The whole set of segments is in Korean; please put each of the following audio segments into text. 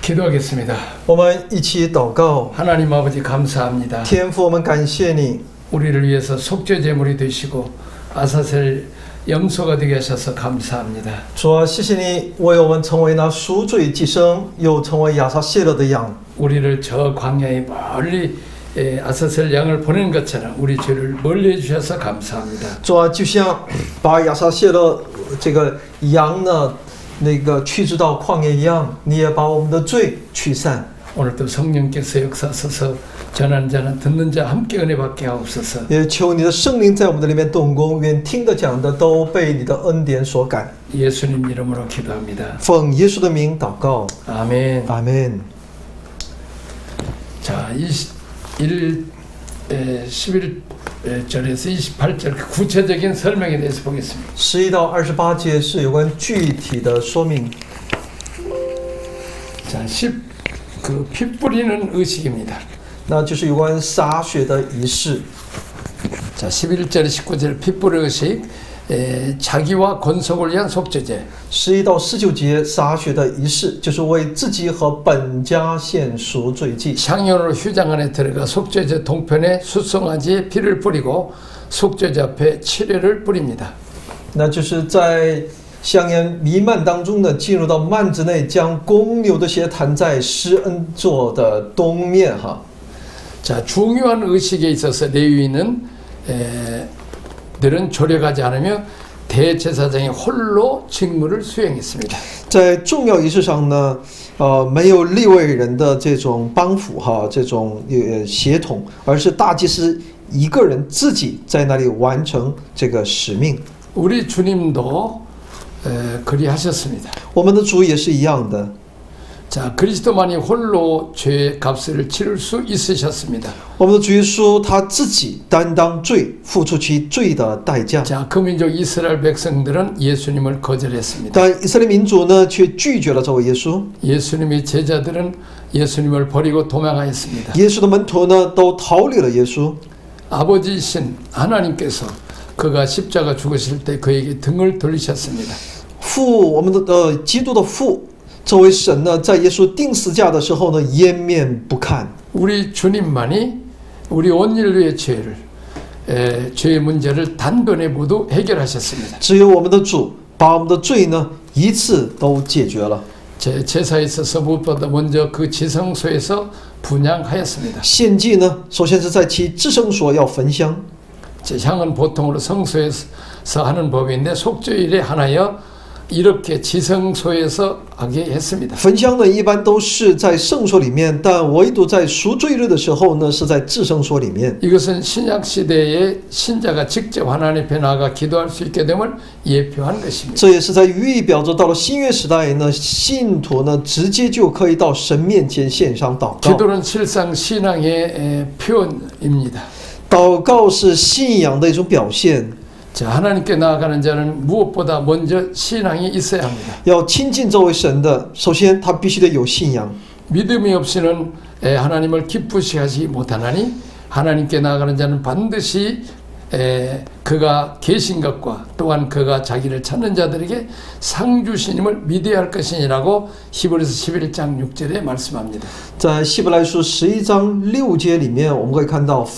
기도하겠습니다. 我们一起祷告。 하나님 아버지 감사합니다. 天父，我们感谢你， 우리를 위해서 속죄 제물이 되시고 아사셀 염소가 되게 하셔서 감사합니다. 主啊，谢谢你为我们成为那赎罪祭牲，又成为亚撒谢勒的羊。 우리를 저 광야에 멀리 아사셀 양을 보낸 것처럼 우리 죄를 멀리 해주셔서 감사합니다. 主啊，就像把亚撒谢勒这个羊呢，驱逐到旷野一样，你也把我们的罪驱散。 오늘도 성령께서 역사하셔서 전하는 자는 듣는 자 함께 은혜 받게 하옵소서. 也求你的圣灵在我们的里面动工，愿听的讲的都被你的恩典所感。 예수님 이름으로 기도합니다. 奉耶稣的名祷告， 아멘. 阿门。 자, 11절에서 28절 구체적인 설명에 대해서 보겠습니다. 11到28节是有关具体的说明。 자, 피 뿌리는 의식입니다. 那就是有关洒血的仪式。 자, 11절 19절 피 뿌리 의식, 자기와 권속을 위한 속죄제. 11到19节洒血的仪式，就是为自己和本家献赎罪祭。 향연으로 휴장 안에 들어가 속죄제 동편에 수송아지의 피를 뿌리고 속죄제 앞에 치료를 뿌립니다. 那就是在香烟弥漫当中呢，进入到幔子内，将公牛的血弹在施恩座的东面哈。 자, 중요한 의식에 있어서 레위인은 들은 조력하지 않으며 대제사장이 홀로 직무를 수행했습니다. 在重要仪式上呢，没有利未人的这种帮扶哈，这种协同，而是大祭司一个人自己在那里完成这个使命。 우리 주님도 그리하셨습니다. 我们的主也是一样的。 자, 그리스도만이 홀로 죄의 값을 치를 수 있으셨습니다. 我们的主耶稣他自己担当罪，付出其罪的代价。 자, 그 민족 이스라엘 백성들은 예수님을 거절했습니다. 但以色列民族呢，却拒绝了这位耶稣。 예수님의 제자들은 예수님을 버리고 도망하였습니다. 耶稣的门徒呢，都逃离了耶稣。 아버지이신 하나님께서 그가 십자가 죽으실 때 그에게 등을 돌리셨습니다. 父，我们的基督的父，这位神呢，在耶稣钉十架的时候呢，掩面不看。 우리 주님만이 우리 온 인류의 죄의 문제를 단번에 모두 해결하셨습니다. 只有我们的主把我们的罪呢，一次都解决了。 제사에 있어서 무엇보다 먼저 그 지성소에서 분향하였습니다. 献祭呢，首先是在其至圣所要焚香。 향은 보통으로 성소에서 하는 법인데 속죄일에 하나여 이렇게 지성소에서 하게 했습니다. 焚香呢，一般都是在圣所里面，但唯独在赎罪日的时候呢，是在至圣所里面。 이것은 신약 시대에 신자가 직접 하나님 앞에 나아가 기도할 수 있게 됨을 예표한 것입니다. 这也是在预表着到了新约时代呢，信徒呢直接就可以到神面前献上祷告。 기도는 실상 신앙의 표현입니다. 祷告是信仰的一种表现。 자, 하나님께 나아가는 자는 무엇보다 먼저 신앙이 있어야 합니다. 要亲近这位神的，首先他必须得有信仰。 믿음이 없이는 하나님을 기쁘시게 하지 못하나니 하나님께 나아가는 자는 반드시 그가 계신 것과 또한 그가 자기를 찾는 자들에게 상 주시님을 믿어야 할 것이니라고 히브리서 11장 6절에 말씀합니다. 在希伯来书11章6节里面，我们可以看到，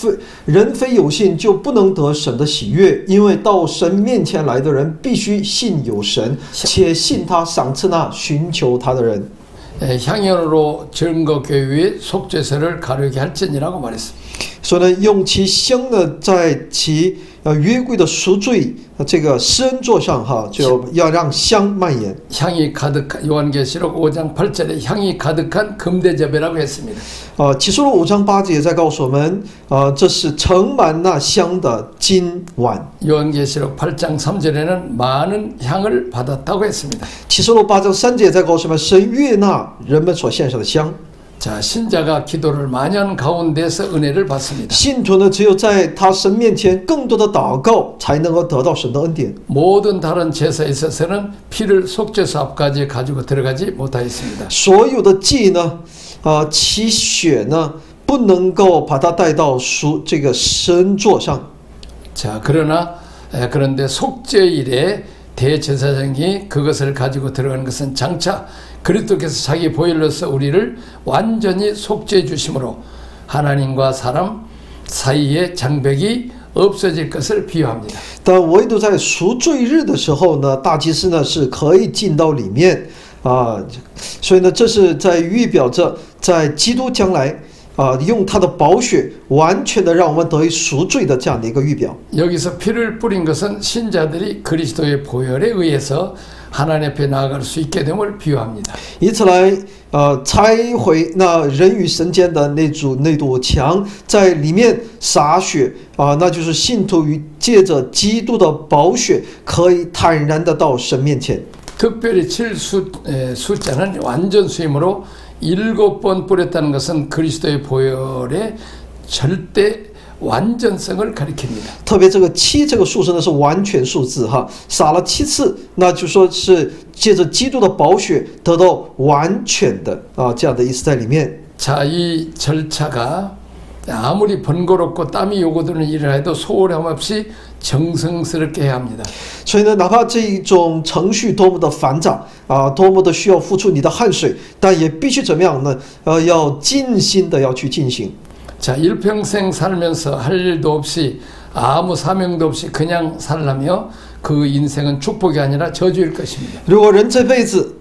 人非有信就不能得神的喜悦，因为到神面前来的人必须信有神，且信他赏赐那寻求他的人。 향연으로 증거교회의 속죄세를 가르게 할지니라고 말했습니다. 所以呢，用其香呢，在其约柜的赎罪这个施恩座上哈，就要让香蔓延。 향이 가득한 요한계시록 5장 8절에 향이 가득한 금대접이라고 했습니다. 启示录5章8节也在告诉我们，这是盛满那香的金碗。 요한계시록 8장 3절에는 많은 향을 받았다고 했습니다. 启示录8章3节也在告诉我们，神悦纳人们所献上的香。 자, 신자가 기도를 많이 하는 가운데서 은혜를 받습니다. 信徒呢，只有在他神面前更多的祷告，才能够得到神的恩典。 모든 다른 제사에 있어서는 피를 속죄소 앞까지 가지고 들어가지 못하였습니다. 所有的祭呢，其血呢，不能够把它带到这个施恩座上。 자, 그런데 속죄일에 대제사장이 그것을 가지고 들어가는 것은 장차 그리스도께서 자기 보혈로서 우리를 완전히 속죄해 주심으로 하나님과 사람 사이의 장벽이 없어질 것을 비유합니다. 但唯独在赎罪日的时候呢，大祭司呢是可以进到里面啊，所以呢，这是在预表着在基督将来用他的宝血完全的让我们得以赎罪的这样的一个预表。 여기서 피를 뿌린 것은 신자들이 그리스도의 보혈에 의해서 하나님 앞에 나아갈 수 있게 됨을 비유합니다. 以此来拆毁那人与神间的那堵墙，在里面洒血那就是信徒与借着基督的宝血可以坦然的到神面前。 특별히 7숫자는 완전 수임으로 7번 뿌렸다는 것은 그리스도의 보혈의 절대 완전성을 가리킵니다. 特别这个7这个数字呢是完全数字哈，撒了7次，那就说是借着基督的宝血得到完全的这样的意思在里面。 자, 이 절차가 아무리 번거롭고 땀이 요구되는 일을 해도 소홀함 없이 정성스럽게 해야 합니다. 所以呢，哪怕这一种程序多么的繁杂多么的需要付出你的汗水，但也必须怎么样呢？要尽心的要去进行。 자, 일평생 살면서 할 일도 없이 아무 사명도 없이 그냥 살라며 그 인생은 축복이 아니라 저주일 것입니다. 如果人这辈子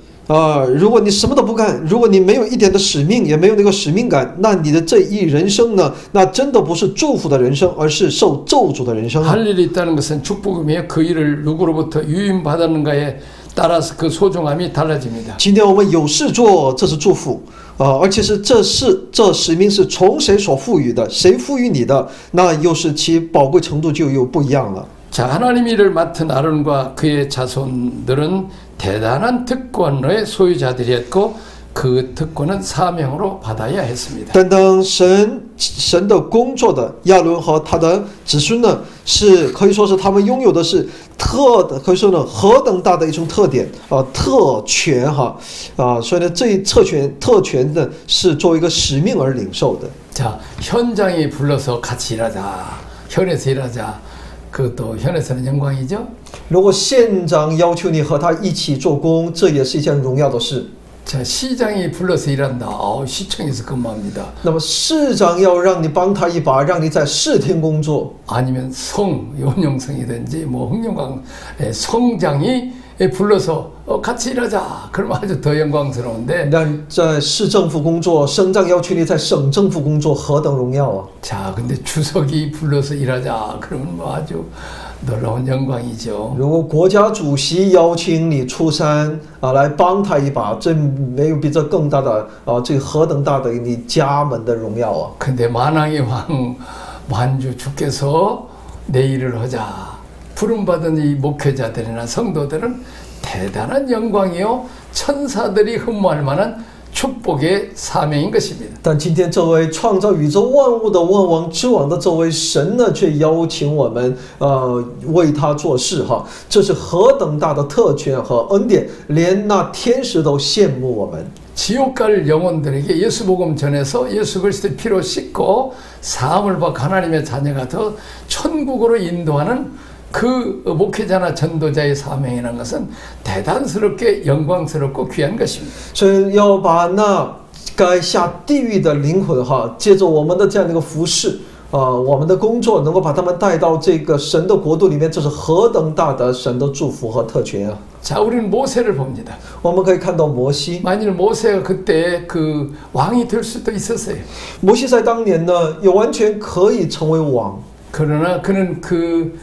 如果你什么都不干，如果你没有一点的使命，也没有那个使命感，那你的这一人生呢，那真的不是祝福的人生，而是受咒诅的人生。 할 일이 있다는 것은 축복이며 그 일을 누구로부터 유인받았는가에 따라서 그 소중함이 달라집니다. 今天我们有事做，这是祝福而且是这使命是从谁所赋予的，谁赋予你的，那又是其宝贵程度就又不一样了。 자, 하나님 일을 맡은 아론과 그의 자손들은 대단한 특권의 소유자들이었고 그 특권은 사명으로 받아야 했습니다. 担当神的工作的亚伦和他的子孙呢，是可以说是他们拥有的是可以说呢何等大的一种特点特权所以呢这一特权呢是作为一个使命而领受的。 자, 현장에 불러서 같이 일하자. 현에서 일하자. 그것도 현에서는 영광이죠. 如果县长要求你和他一起做工，这也是一件荣耀的事。 자, 시장이 불러서 일한다. 시청에서 근무합니다. 那么市长要让你帮他一把，让你在市厅工作。 아니면 원영성이든지 흥룡강 성장이 불러서 같이 일하자. 그러면 아주 더 영광스러운데. 让在市政府工作，省长要求你在省政府工作，何等荣耀啊！ 자, 근데 주석이 불러서 일하자. 그러면 아주 놀라운 영광이죠. 如果国家主席邀请你出山来帮他一把，这没有比这更大的这何等大的你家门的荣耀啊！ 근데 만왕의 왕 만주 주께서 내 일을 하자. 부름받은 이 목회자들이나 성도들은 대단한 영광이요 천사들이 흠모할 만한 축복의 사명인 것입니다. 但今天这位创造宇宙万物的万王之王的这位神呢，却邀请我们为他做事这是何等大的特权和恩典，连那天使都羡慕我们。 지옥 갈 영혼들에게 예수 복음 전해서 예수 그리스도의 피로 씻고 사함을 받고 하나님의 자녀가 더 천국으로 인도하는 그 목회자나 전도자의 사명이라는 것은 대단스럽게 영광스럽고 귀한 것입니다. 所以要把那该下地狱的灵魂借着我们的这样的一个服侍我们的工作能够把他们带到这个神的国度里面，这是何等大的神的祝福和特权啊！ 자, 우리는 모세를 봅니다. 我们可以看到摩西， 만일 모세가 그때 그 왕이 될 수도 있었어요. 摩西在当年呢，也完全可以成为王。 그러나 그는 그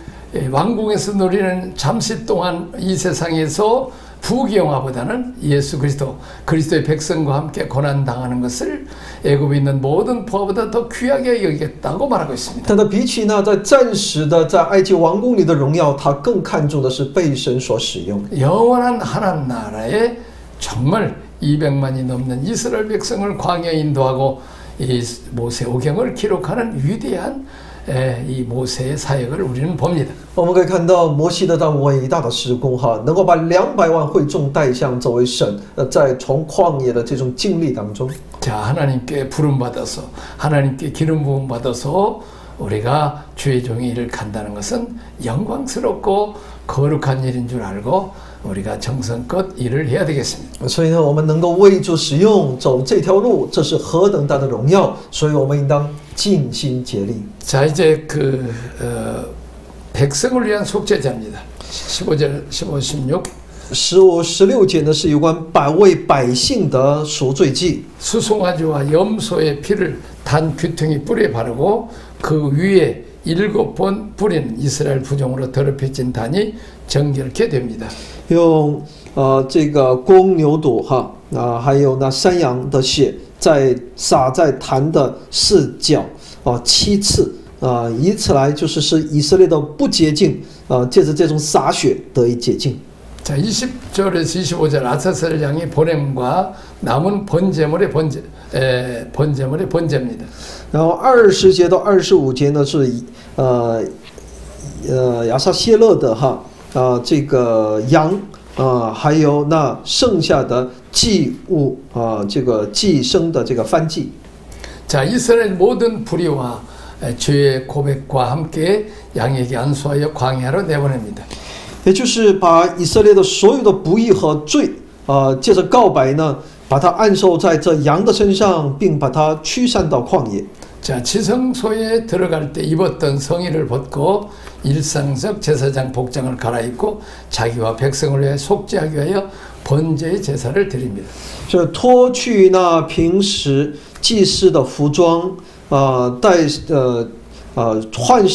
왕궁에서 누리는 잠시 동안 이 세상에서 부귀영화보다는 예수 그리스도의 백성과 함께 고난당하는 것을 애굽에 있는 모든 부하보다 더 귀하게 여기겠다고 말하고 있습니다. 但他比起那在暂时的在埃及王宫里的荣耀，他更看重的是被神所使用。 영원한 하나님 나라에 정말 200만이 넘는 이스라엘 백성을 광야에 인도하고 이 모세오경을 기록하는 위대한 이 모세의 사역을 우리는 봅니다. 我们可以看到摩西的伟大的施工能够把200万会众带向这位神在从旷野的这种经历当中。 자, 하나님께 부름 받아서 하나님께 기름 부음 받아서 우리가 주의 종의 일을 간다는 것은 영광스럽고 거룩한 일인 줄 알고 우리가 정성껏 일을 해야 되겠습니다. 所以呢，我们能够为主使用，走这条路，这是何等大的荣耀！所以我们应当尽心竭力。 자, 이제 백성을 위한 속죄자입니다. 15절, 15, 16. 15、16节呢是有关为百姓的赎罪祭。 수송아지와 염소의 피를 단 귀퉁이 뿔에 바르고 그 위에 7번 뿌리는 이스라엘 부종으로 더럽혀진 단이 정결케 됩니다. 用这个公牛犊还有那山羊的血，洒在坛的4角7次以此来就是使以色列的不洁净借着这种洒血得以洁净。 자, 20절에서 25절 아사셀 양의 보냄과 남은 번제물의 번제입니다. 然后20节到25节呢是亚撒谢勒的这个羊还有那剩下的祭物这个祭牲的这个燔祭。 자, 이스라엘 모든 불의와 죄의 고백과 함께 양에게 안수하여 광야로 내보냅니다. 也就是把以色列的所有的不义和罪借着告白呢，把它按受在这羊的身上，并把它驱散到旷野。 자, 지성소에 들어갈 때 입었던 성의를 벗고 일상적 제사장 복장을 갈아입고 자기와 백성을 위해 속죄하기 위하여 번제의 제사를 드립니다. 这脱去那平时祭司的服装换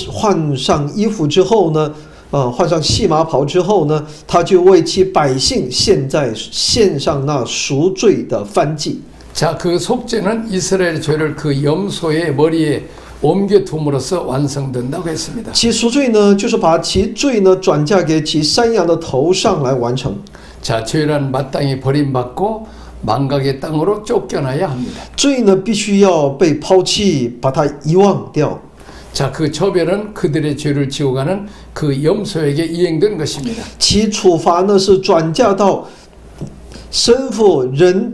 上衣服之后呢，换上细麻袍之后呢，他就为其百姓献上那赎罪的燔祭。 자, 그 속죄는 이스라엘의 죄를 그 염소의 머리에 옮겨 둠으로써 완성된다고 했습니다. 其赎罪呢，就是把其罪呢转嫁给其山羊的头上来完成。 자, 죄란 마땅히 버림받고 망각의 땅으로 쫓겨나야 합니다. 罪呢，必须要被抛弃，把它遗忘掉。 자, 그 처벌은 그들의 죄를 지고 가는 그 염소에게 이행된 것입니다. 其处罚呢，是转嫁到身负人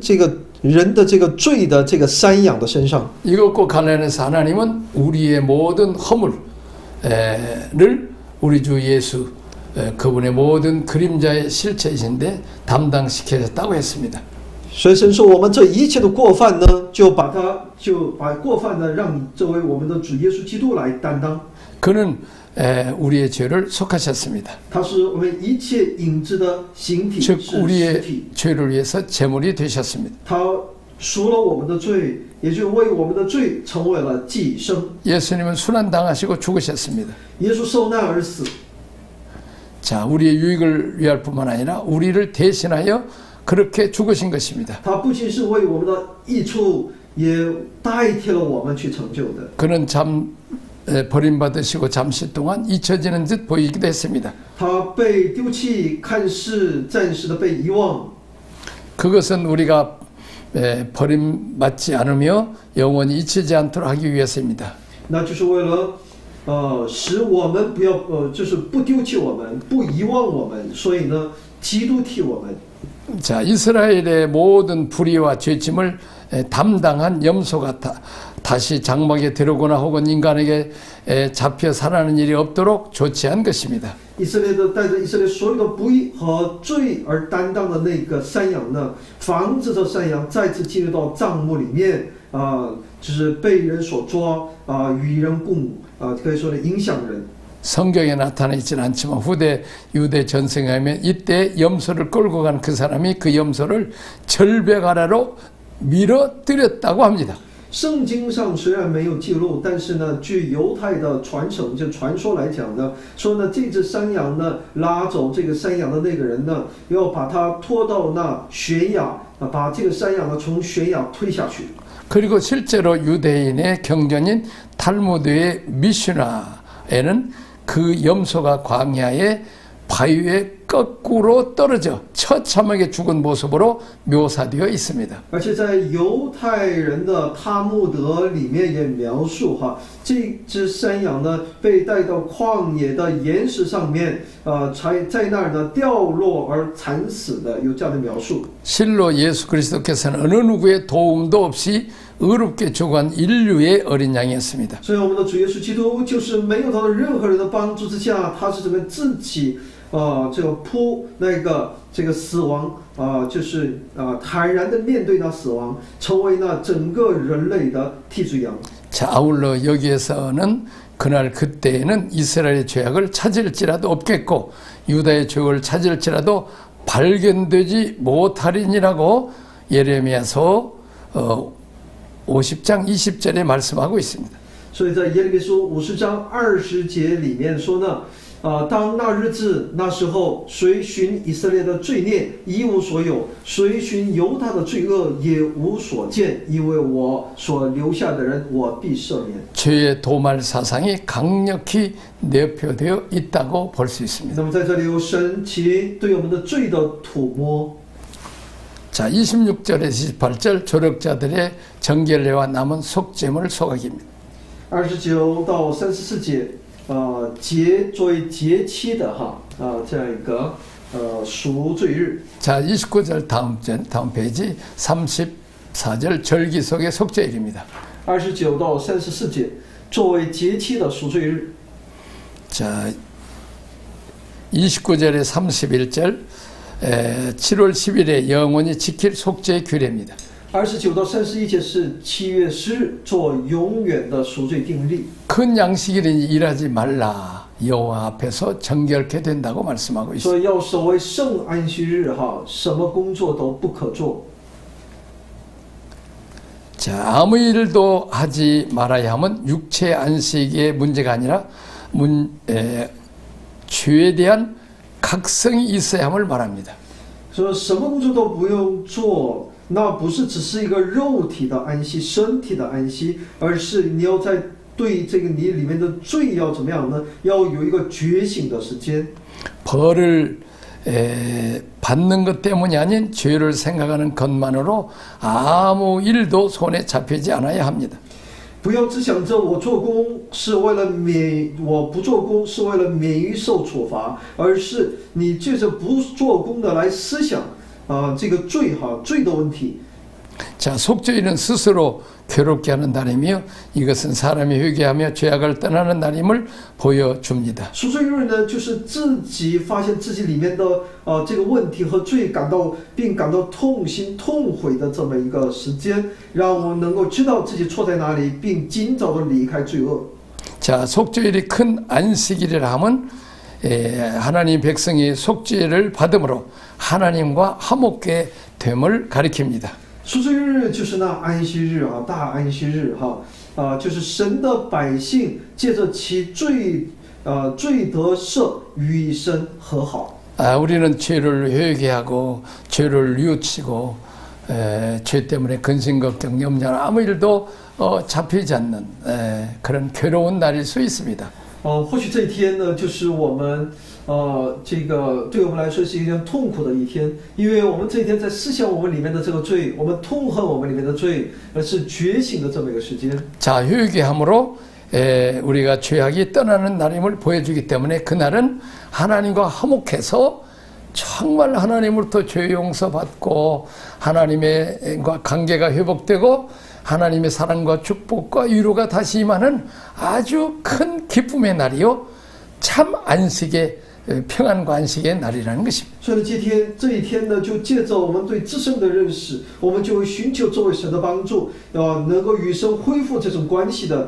的这个罪的这个山羊的身上。 이것과 관련해서 하나님은 우리의 모든 허물을 우리 주 예수 그분의 모든 그림자의 실체이신데 담당시키셨다고 했습니다. 所以神说，我们这一切的过犯呢，就把过犯呢，让这位我们的主耶稣基督来担当。 그는 우리의 죄를 속하셨습니다. 他是我们一切影子的形体， 즉 是实 우리의 体。 죄를 위해서 제물이 되셨습니다. 他赎了我们的罪，也就为我们的罪成为了祭牲。 예수님은 순환당하시고 죽으셨습니다. 耶稣受难而死。 자, 우리의 유익을 위할 뿐만 아니라 우리를 대신하여 그렇게 죽으신 것입니다. 他不仅是为我们的益处，也代替了我们去成就的。 그는 버림받으시고 잠시 동안 잊혀지는 듯 보이기도 했습니다. 他被丢弃，看似暂时的被遗忘。 그것은 우리가 버림받지 않으며 영원히 잊히지 않도록 하기 위해서입니다. 那就是为了使我们不要就是不丢弃我们，不遗忘我们。所以呢，基督替我们。 자, 이스라엘의 모든 불의와 죄짐을 담당한 염소가 다시 장막에 들어오거나 혹은 인간에게 잡혀 살아나는 일이 없도록 조치한 것입니다. 以色列的带着以色列所有的不义和罪而担当的那个山羊呢，防止这山羊再次进入到帐幕里面就是被人所抓与人共舞可以说的影响人。 성경에 나타나 있지는 않지만 후대 유대 전승에 하면 이때 염소를 끌고 간 그 사람이 그 염소를 절벽 아래로 밀어뜨렸다고 합니다. 圣经上虽然没有记录，但是呢，据犹太的传承，就传说来讲呢，说呢，这只山羊呢，拉走这个山羊的那个人呢，要把它拖到那悬崖，把这个山羊呢从悬崖推下去。 그리고 실제로 유대인의 경전인 탈무드의 미슈나에는 그 염소가 광야의 바위에 거꾸로 떨어져 처참하게 죽은 모습으로 묘사되어 있습니다. 而且在犹太人的塔木德里面也描述这只山羊呢被带到旷野的岩石上面，才在那儿呢掉落而惨死的，有这样的描述。 실로 예수 그리스도께서는 어느 누구의 도움도 없이 의롭게 죽은 인류의 어린 양이었습니다. 所以我们的主耶稣基督就是没有得到任何人的帮助之下，他是这个自己这个扑那个这个死亡就是坦然的面对那死亡，成为那整个人类的替罪羊。 자, 아울러 여기에서는 그날 그때에는 이스라엘의 죄악을 찾을지라도 없겠고 유다의 죄악을 찾을지라도 발견되지 못하리니라고 예레미야서 50장 20절에 말씀하고 있습니다. 所以在耶利米书50章20节里面说呢，当那日子那时候，谁寻以色列的罪孽一无所有，谁寻犹大的罪恶也无所见，因为我所留下的人，我必赦免。 죄의 도말 사상이 강력히 내표되어 있다고 볼 수 있습니다. 那么在这里有神其对我们的罪的涂抹。 자, 26절에서 28절 조력자들의 정결례와 남은 속죄물 소각입니다. 29到34节，节作为节期的这样一个赎罪日。 자, 29절 다음 페이지 34절 절기 속의 속죄일입니다. 29到34节，作为节期的赎罪日。 자, 29절에 31절 7월 10일에 영원히 지킬 속죄의 규례입니다. 29到31节是7月10日做永远的赎罪定例。 큰 양식일이니 일하지 말라. 여호와 앞에서 정결케 된다고 말씀하고 있습니다. 所以要守为圣安息日什么工作都不可做。 자, 아무 일도 하지 말아야 함은 육체 안식의 문제가 아니라 죄에 대한 각성이 있어야 함을 말합니다. 说什么工作都不用做，那不是只是一个肉体的安息、身体的安息，而是你要在对这个你里面的罪要怎么样呢？要有一个觉醒的时间。 벌을 받는 것 때문이 아닌 죄를 생각하는 것만으로 아무 일도 손에 잡히지 않아야 합니다. 不要只想着我做工是为了我不做工是为了免于受处罚，而是你借着不做工的来思想这个罪的问题。 자, 속죄일은 스스로 괴롭게 하는 날이며 이것은 사람이 회개하며 죄악을 떠나는 날임을 보여줍니다. 赎罪日呢，就是自己发现自己里面的这个问题和罪，并感到痛心痛悔的这么一个时间，让我们能够知道自己错在哪里，并尽早的离开罪恶。 자, 속죄일이 큰 안식일이라 하면 하나님 백성이 속죄를 받음으로 하나님과 화목게 됨을 가리킵니다. 赎罪日就是那安息日大安息日就是神的百姓借着其罪得赦，与神和好。 우리는 죄를 회개하고 죄를 뉘우치고 죄 때문에 근심걱정 염려 아무 일도 잡히지 않는 그런 괴로운 날일 수 있습니다. 或许这一天呢，就是我们这个对我们来说是一件痛苦的一天，因为我们这一天在思想我们里面的这个罪，我们痛恨我们里面的罪，而是觉醒的这么一个时间。 자, 회개함으로 우리가 죄악이 떠나는 날임을 보여주기 때문에 그날은 하나님과 화목해서 정말 하나님으로부터 죄 용서받고 하나님과 관계가 회복되고 하나님의 사랑과 축복과 위로가 다시 임하는 아주 큰 기쁨의 날이요 참 안식의 평안과 안식의 날이라는 것입니다. 所以这一天呢，就借着我们对自身的认识，我们就会寻求作为神的帮助，能够与神恢復这种关系的，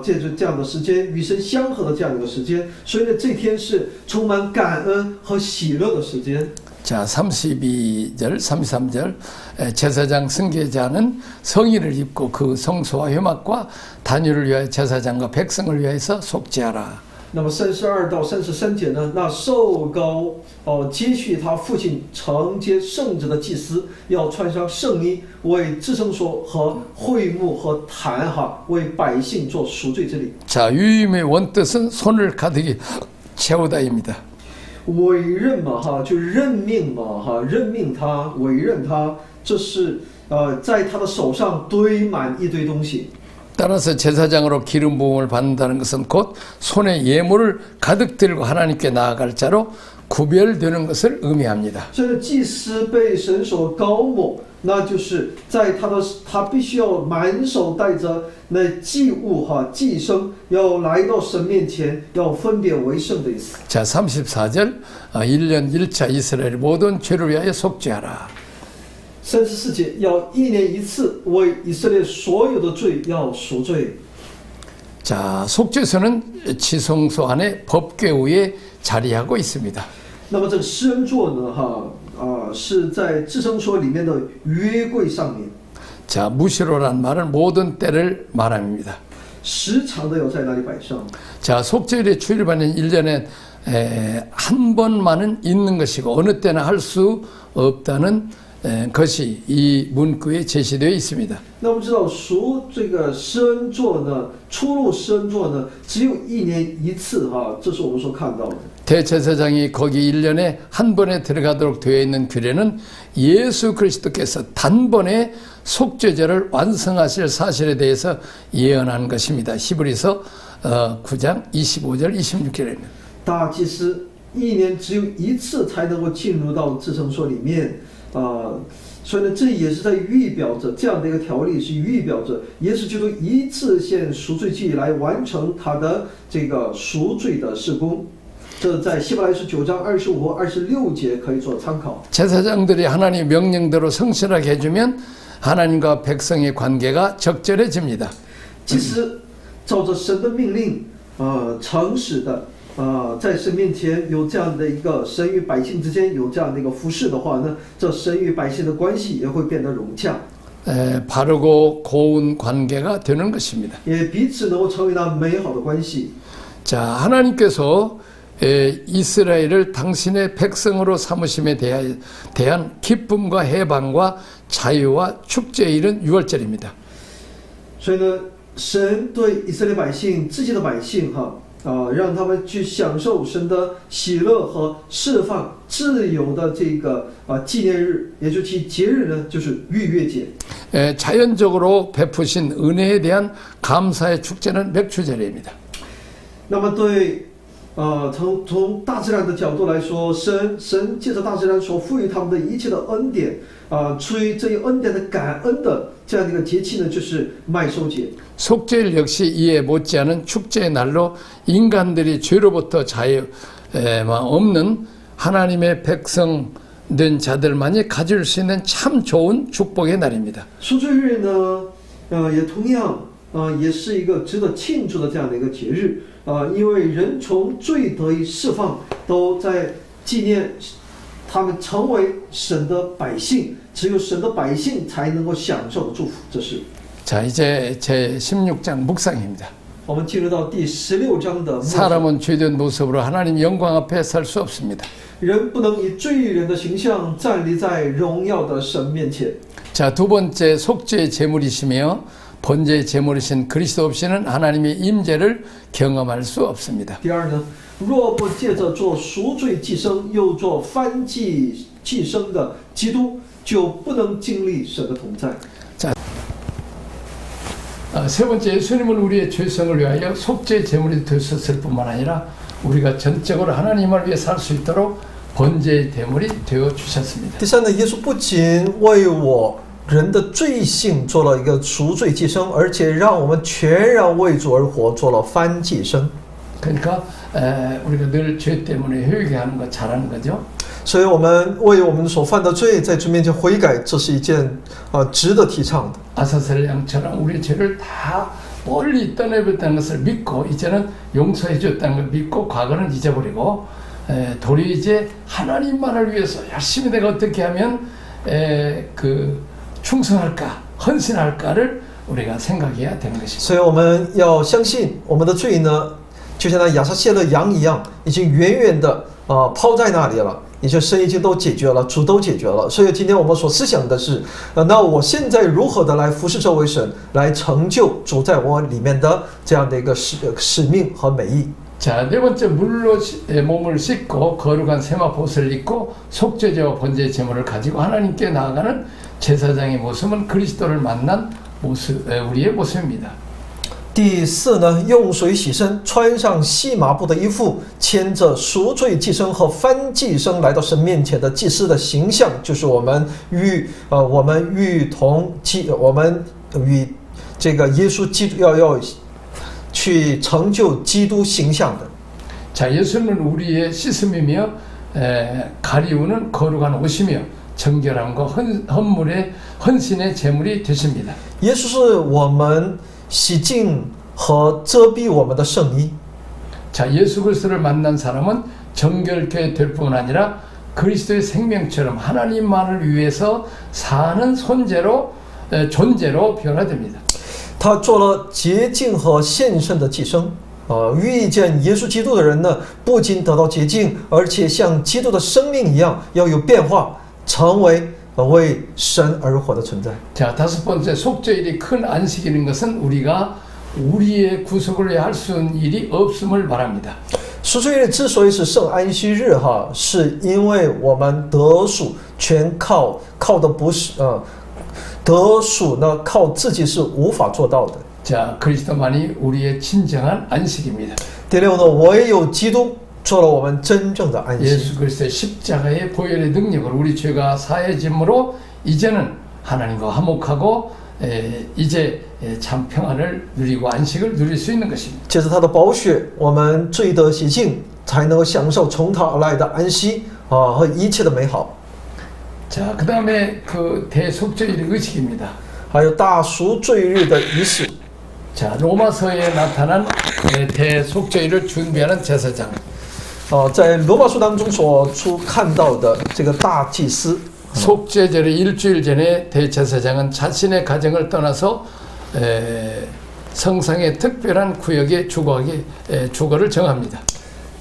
借着这样的时间，与神相合的这样一个时间。所以呢，这一天是充满感恩和喜乐的时间。 자, 32절, 33절 제사장 승계자는 성의를 입고 그 성소와 회막과 단위를 위하여 제사장과 백성을 위하여서 속죄하라. 那么32到33节呢，那受膏接续他父亲承接圣职的祭司，要穿上圣衣，为至圣所和会幕和坛为百姓做赎罪之礼。 자, 유임의 원뜻은 손을 가득히 채우다입니다. 委任嘛就任命嘛任命他，委任他，这是在他的手上堆满一堆东西。 따라서 제사장으로 기름 부음을 받는다는 것은 곧 손에 예물을 가득 들고 하나님께 나아갈 자로 구별되는 것을 의미합니다. 这个祭司被神所高抹，那就是在他必须要满手带着那祭物祭牲，要来到神面前，要分别为圣的意思。 자, 34절 1년 1차 이스라엘 모든 죄를 위하여 속죄하라. 34节要1年1次为以色列所有的罪要赎罪。 자, 속죄소는 지성소 안에 법궤후에 자리하고 있습니다. 那么这个施恩座呢，是在至圣所里面的约柜上面， 자, 무시로란 말은 모든 때를 말합니다. 时常的要在那里摆上。 자, 속죄일에 출입하는 1년에 한 번만은 있는 것이고 어느 때나 할 수 없다는 것이 이 문구에 제시되어 있습니다. 那我们知道赎这个施恩座呢，出入施恩座呢，只有1年1次这是我们所看到的。 대제사장이 거기 1년에 한 번에 들어가도록 되어 있는 규례는 예수 그리스도께서 단번에 속죄제를 완성하실 사실에 대해서 예언한 것입니다. 히브리서 9장 25절 26절입니다. 大祭司1年只有1次才能够进入到至圣所里面，所以呢，这也是在预表着这样的一个条例，是预表着耶稣基督一次性赎罪祭来完成他的这个赎罪的事工。 这在希伯来书9章25和26节可以做参考。 제사장들이 하나님의 명령대로 성실하게 해주면 하나님과 백성의 관계가 적절해집니다. 其实照着神的命令，诚实的，在神面前有这样的一个神与百姓之间有这样的一个服侍的话呢，这神与百姓的关系也会变得融洽， 바르고 고운 관계가 되는 것입니다. 也彼此能够成为那美好的关系。 자, 하나님께서 이스라엘을 당신의 백성으로 삼으심에 대한 기쁨과 해방과 자유와 축제일은 6월절입니다. 所以呢，神对以色列百姓自己的百姓让他们去享受神的喜乐和释放自由的这个纪念日，也就其节日呢，就是逾越节。 자연적으로 베푸신 은혜에 대한 감사의 축제는 맥주절입니다. 那么对，从大自然的角度来说，神借着大自然所赋予他们的一切的恩典，出于这一恩典的感恩的这样的一个节气呢，就是麦收节。 속죄일 역시 이에 못지않은 축제의 날로 인간들이 죄로부터 자유 없는 하나님의 백성 된 자들만이 가질 수 있는 참 좋은 축복의 날입니다. 赎罪日呢，也同样也是一个值得庆祝的这样的一个节日，因为人从罪得以释放，都在纪念他们成为神的百姓，只有神的百姓才能够享受祝福。这是。 자, 이제 제 16장 묵상입니다. 我们进入到第16章的。 사람은 죄된 모습으로 하나님 영광 앞에 설 수 없습니다. 人不能以罪人的形象站立在荣耀的神面前。 자, 두 번째 속죄의 제물이시며 번제의 제물이신 그리스도 없이는 하나님의 임재를 경험할 수 없습니다. 第二呢，若不借着做赎罪祭牲，又做燔祭祭牲的基督，就不能经历神的同在。 세 번째, 예수님은 우리의 죄성을 위하여 속죄 제물이 되셨을 뿐만 아니라 우리가 전적으로 하나님을 위해 살 수 있도록 번제의 제물이 되어 주셨습니다. 第三呢，耶稣不仅为我人的罪性做了一个赎罪祭牲，而且让我们全然为主而活，做了燔祭牲。 그러니까 우리가 늘 죄 때문에 회개하는 거 잘하는 거죠. 所以我们为我们所犯的罪在主面前悔改，这是一件值得提倡的。 아사셀 양처럼 우리의 죄를 다 멀리 떠내버렸다는 것을 믿고 이제는 용서해 줬다는 걸 믿고 과거는 잊어버리고 도리 이제 하나님만을 위해서 열심히 내가 어떻게 하면 충성할까 헌신할까를 우리가 생각해야 되는 것입니다. 所以我们要相信我们的罪呢，就像那亚撒谢勒羊一样，已经远远的抛在那里了。 也就神已经都解决了，主都解决了，所以今天我们所思想的是，那我现在如何的来服侍这位神，来成就主在我里面的这样的一个使命和美意。 자, 네 번째 물로 몸을 씻고 거룩한 세마포 옷을 입고 속죄제와 번제 제물을 가지고 하나님께 나아가는 제사장의 모습은 그리스도를 만난 모습, 우리의 모습입니다. 第四呢，用水洗身，穿上细麻布的衣服，牵着赎罪祭牲和燔祭牲来到神面前的祭司的形象，就是我们与这个耶稣基督要去成就基督形象的。 자, 예수는 우리의 씻음이며 가리우는 거룩한 옷이며 정결함과 헌물의 헌신의 제물이 되십니다. 耶稣是我们洗净和遮蔽我们的圣衣。 자, 예수 그리스도를 만난 사람은 정결케 될 뿐 아니라 그리스도의 생명처럼 하나님만을 위해서 사는 존재로 변화됩니다. 他做了洁净和献身的祭牲。 遇见耶稣基督的人呢，不仅得到洁净，而且像基督的生命一样，要有变化，成为为神而活的存在。 자, 다섯 번째 속죄일이 큰 안식일인 것은 우리가 우리의 구속을 위해 할 수 있는 일이 없음을 말합니다. 赎罪日之所以是圣安息日哈，是因为我们得赎全靠的不是得赎呢，靠自己是无法做到的。 자, 그리스도만이 우리의 진정한 안식입니다. 第六呢，唯有基督做了我们真正的安息。 예수 그리스도의 십자가의 보혈의 능력을 우리 죄가 사해짐으로 이제는 하나님과 화목하고 이제 참 평안을 누리고 안식을 누릴 수 있는 것입니다. 借着他的宝血，我们罪得洗净，才能够享受从他而来的安息和一切的美好。 자, 그 다음에 그 대속죄일의 의식입니다. 还有大赎罪日的仪式。 자, 로마서에 나타난 대속죄일을 준비하는 제사장. 在罗马书当中所看到的这个大祭司。 속죄절의 일주일 전에 대제사장은 자신의 가정을 떠나서 성상의 특별한 구역에 주거를 정합니다.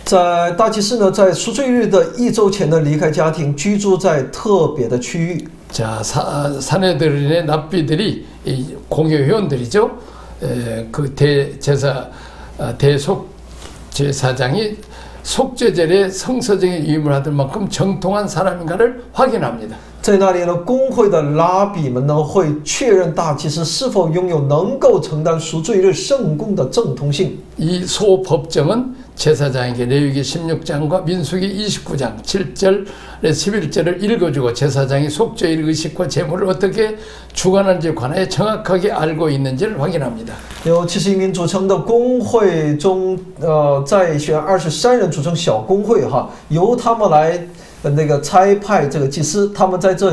在大祭司呢，在赎罪日的一周前呢，离开家庭，居住在特别的区域。 자, 사내들의 납비들이 공회 회원들이죠. 그 대속제사장이 속죄절에 성서적인 임무를 하던 만큼 정통한 사람인가를 확인합니다. 在那里呢，公会的拉比们呢会确认大祭司是否拥有能够承担赎罪日圣工的正统性。 이 소법정은 제사장에게 레위기 16장과 민수기 29장 7절 11절을 읽어주고 제사장이 속죄일 의식과 제물을 어떻게 주관하는지에 관하여 정확하게 알고 있는지를 확인합니다. 由71名组成的公会中，再选23人组成小公会哈，由他们来那个差派这个祭司，他们在这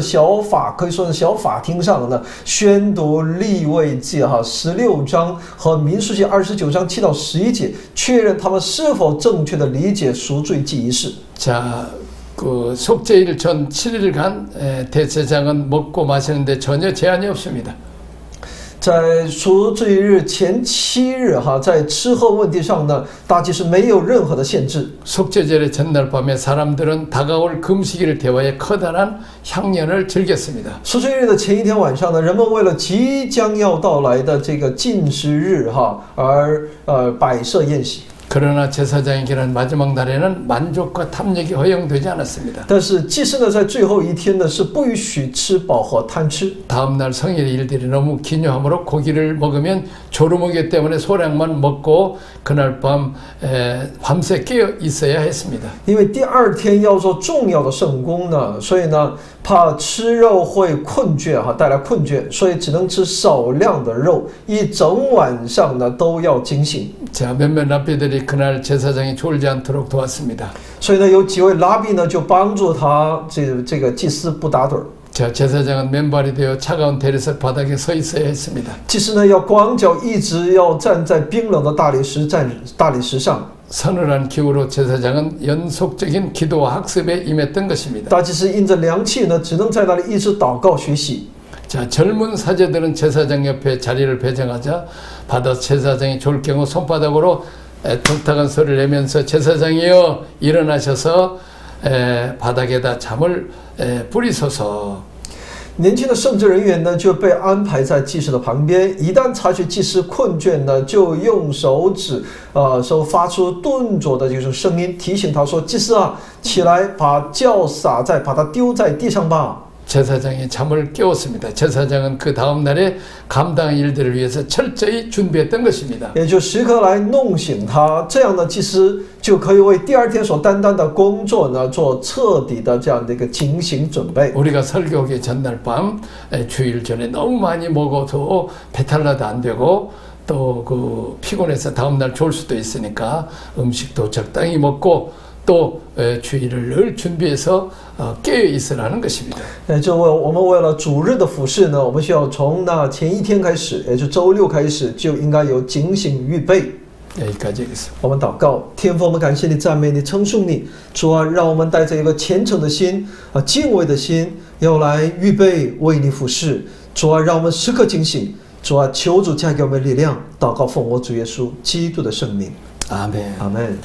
可以说是小法庭上呢，宣读利未记哈16章和民数记29章7到11节，确认他们是否正确的理解赎罪祭仪式。 자, 그 속죄일 전 7일간 대제사장은 먹고 마시는데 전혀 제한이 없습니다. 在赎罪日前7日哈，在吃喝问题上呢，大祭司没有任何的限制。 속죄절의 전날 밤에 사람들은 다가올 금식일을 대화해 커다란 향연을 즐겼습니다. 赎罪日的前一天晚上呢，人们为了即将要到来的这个禁食日哈，而摆设宴席。 그러나 제사장에게는 마지막 날에는 만족과 탐욕이 허용되지 않았습니다. 但是祭司呢，在最后一天呢，是不允许吃饱和贪吃。 다음 날 성일의 일들이 너무 기묘하므로 고기를 먹으면 졸음오기 때문에 소량만 먹고 그날 밤 밤새 깨어 있어야 했습니다. 因为第二天要做重要的圣工呢，所以呢，怕吃肉会困倦哈，带来困倦，所以只能吃少量的肉，一整晚上呢都要警醒。 자, 몇몇 랍비들이 그날 제사장이 졸지 않도록 도왔습니다. 所以呢，有几位拉比呢就帮助他这个祭司不打盹儿。 자, 제사장은 맨발이 되어 차가운 대리석 바닥에 서 있어야 했습니다. 祭司呢要光脚一直要站在冰冷的大理石上。 서늘한 기후로 제사장은 연속적인 기도와 학습에 임했던 것입니다. 大祭司因着凉气呢，只能在那里一直祷告学习。 자, 젊은 사제들은 제사장 옆에 자리를 배정하자 받아 제사장이 졸 경우 손바닥으로 덕탁한 소리를 내면서 제사장이여 일어나셔서 바닥에다 잠을 뿌리소서. 年轻的圣职人员呢就被安排在祭司的旁边，一旦察觉祭司困倦呢，就用手指发出顿挫的这种声音，提醒他说：“祭司啊，起来，把它丢在地上吧。” 제사장이 잠을 깨웠습니다. 제사장은 그 다음 날에 감당할 일들을 위해서 철저히 준비했던 것입니다. 也就时刻来弄醒他，这样呢，祭司就可以为第二天所担当的工作呢，做彻底的这样的一个警醒准备。 우리가 설교하기 전날 밤 주일 전에 너무 많이 먹어서 배탈 나도 안 되고 또 그 피곤해서 다음날 좋을 수도 있으니까 음식도 적당히 먹고 또 주일을 늘 준비해서 깨어 있으라는 것입니다. 就我们为了主日的服事呢，我们需要从那前一天开始，也就周六开始，就应该有警醒预备。 여기까지 하겠습니다. 我们祷告，天父，我们感谢你、赞美你、称颂你，主啊，让我们带着一个虔诚的心敬畏的心，要来预备为你服事。主啊，让我们时刻警醒。主啊，求主加给我们力量。祷告奉我主耶稣基督的圣名， 아멘. 阿门。